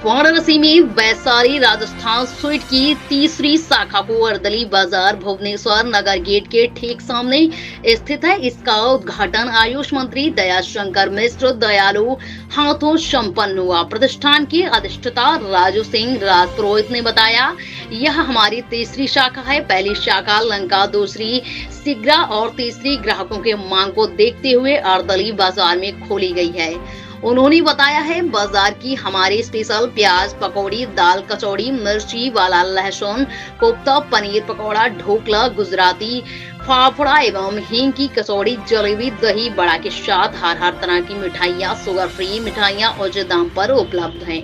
वाराणसी में वैशाली राजस्थान स्वीट की तीसरी शाखा को अर्दली बाजार भुवनेश्वर नगर गेट के ठीक सामने स्थित है। इसका उद्घाटन आयुष मंत्री दयाशंकर मिश्र दयालु हाथों संपन्न हुआ। प्रतिष्ठान के अधिष्ठाता राजू सिंह राजपुरोहित ने बताया, यह हमारी तीसरी शाखा है। पहली शाखा लंका, दूसरी सिगरा और तीसरी ग्राहकों के मांग को देखते हुए अर्दली बाजार में खोली गई है। उन्होंने बताया है, बाजार की हमारी स्पेशल प्याज पकौड़ी, दाल कचौड़ी, मिर्ची वाला लहसुन कोफ्ता, पनीर पकौड़ा, ढोकला, गुजराती फाफड़ा एवं हींग की कचौड़ी, जलेबी, दही बड़ा के साथ हर तरह की मिठाइयाँ, शुगर फ्री मिठाइयाँ उचित दाम पर उपलब्ध हैं।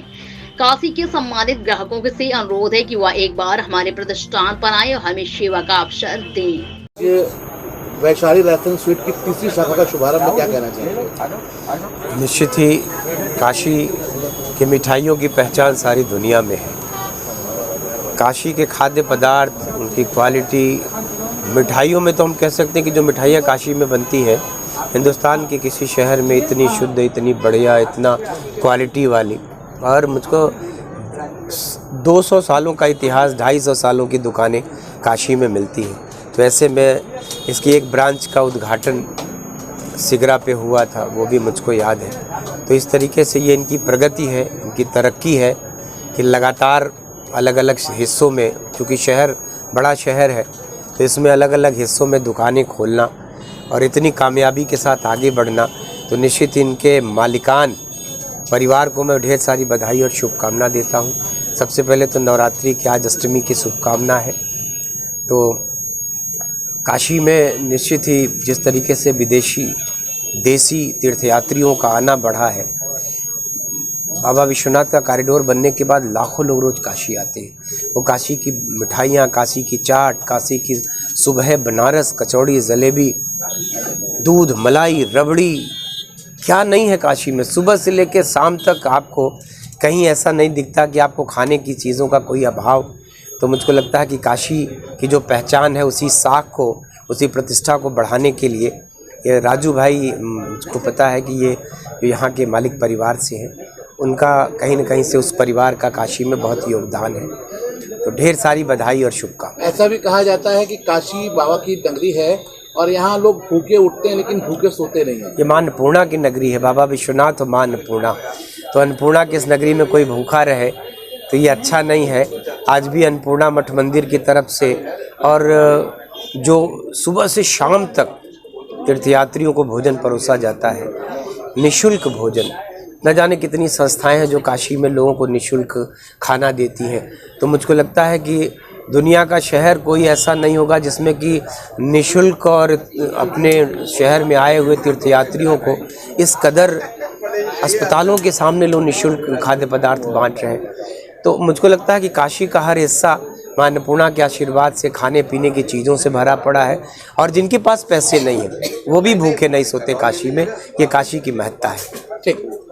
काशी के सम्मानित ग्राहकों से अनुरोध है कि वह एक बार हमारे प्रतिष्ठान पर आए और हमें सेवा का अवसर दें। वैशाली राजस्थान स्वीट की तीसरी शाखा का शुभारंभ में क्या कहना चाहिए? निश्चित ही काशी की मिठाइयों की पहचान सारी दुनिया में है। काशी के खाद्य पदार्थ, उनकी क्वालिटी, मिठाइयों में तो हम कह सकते हैं कि जो मिठाइयाँ काशी में बनती हैं, हिंदुस्तान के किसी शहर में इतनी शुद्ध, इतनी बढ़िया, इतना क्वालिटी वाली। और मुझको 200 सालों का इतिहास, 250 सालों की दुकानें काशी में मिलती हैं। तो ऐसे में इसकी एक ब्रांच का उद्घाटन सिगरा पे हुआ था, वो भी मुझको याद है। तो इस तरीके से ये इनकी प्रगति है, इनकी तरक्की है कि लगातार अलग अलग हिस्सों में, चूँकि शहर बड़ा शहर है, तो इसमें अलग अलग हिस्सों में दुकानें खोलना और इतनी कामयाबी के साथ आगे बढ़ना, तो निश्चित इनके मालिकान परिवार को मैं ढेर सारी बधाई और शुभकामना देता हूँ। सबसे पहले तो नवरात्रि की आज अष्टमी की शुभकामना है। तो काशी में निश्चित ही जिस तरीके से विदेशी देसी तीर्थयात्रियों का आना बढ़ा है, बाबा विश्वनाथ का कॉरिडोर बनने के बाद लाखों लोग रोज़ काशी आते हैं। वो काशी की मिठाइयाँ, काशी की चाट, काशी की सुबह बनारस कचौड़ी, जलेबी, दूध मलाई, रबड़ी, क्या नहीं है काशी में। सुबह से लेकर शाम तक आपको कहीं ऐसा नहीं दिखता कि आपको खाने की चीज़ों का कोई अभाव। तो मुझको लगता है कि काशी की जो पहचान है, उसी साख को, उसी प्रतिष्ठा को बढ़ाने के लिए ये राजू भाई, मुझको पता है कि ये यहाँ के मालिक परिवार से हैं, उनका कहीं न कहीं से उस परिवार का काशी में बहुत योगदान है। तो ढेर सारी बधाई और शुभकामनाएं। ऐसा भी कहा जाता है कि काशी बाबा की नगरी है और यहाँ लोग भूखे उठते हैं लेकिन भूखे सोते नहीं हैं। ये माँ अन्नपूर्णा की नगरी है, बाबा विश्वनाथ और माँ अन्नपूर्णा। तो अन्नपूर्णा की इस नगरी में कोई भूखा रहे तो ये अच्छा नहीं है। आज भी अन्नपूर्णा मठ मंदिर की तरफ से और जो सुबह से शाम तक तीर्थयात्रियों को भोजन परोसा जाता है, निःशुल्क भोजन। न जाने कितनी संस्थाएं हैं जो काशी में लोगों को निःशुल्क खाना देती हैं। तो मुझको लगता है कि दुनिया का शहर कोई ऐसा नहीं होगा जिसमें कि निःशुल्क और अपने शहर में आए हुए तीर्थयात्रियों को इस कदर अस्पतालों के सामने लोग निःशुल्क खाद्य पदार्थ बांट रहे हैं। तो मुझको लगता है कि काशी का हर हिस्सा माँ अन्नपूर्णा के आशीर्वाद से खाने पीने की चीज़ों से भरा पड़ा है। और जिनके पास पैसे नहीं हैं वो भी भूखे नहीं सोते काशी में। ये काशी की महत्ता है। ठीक।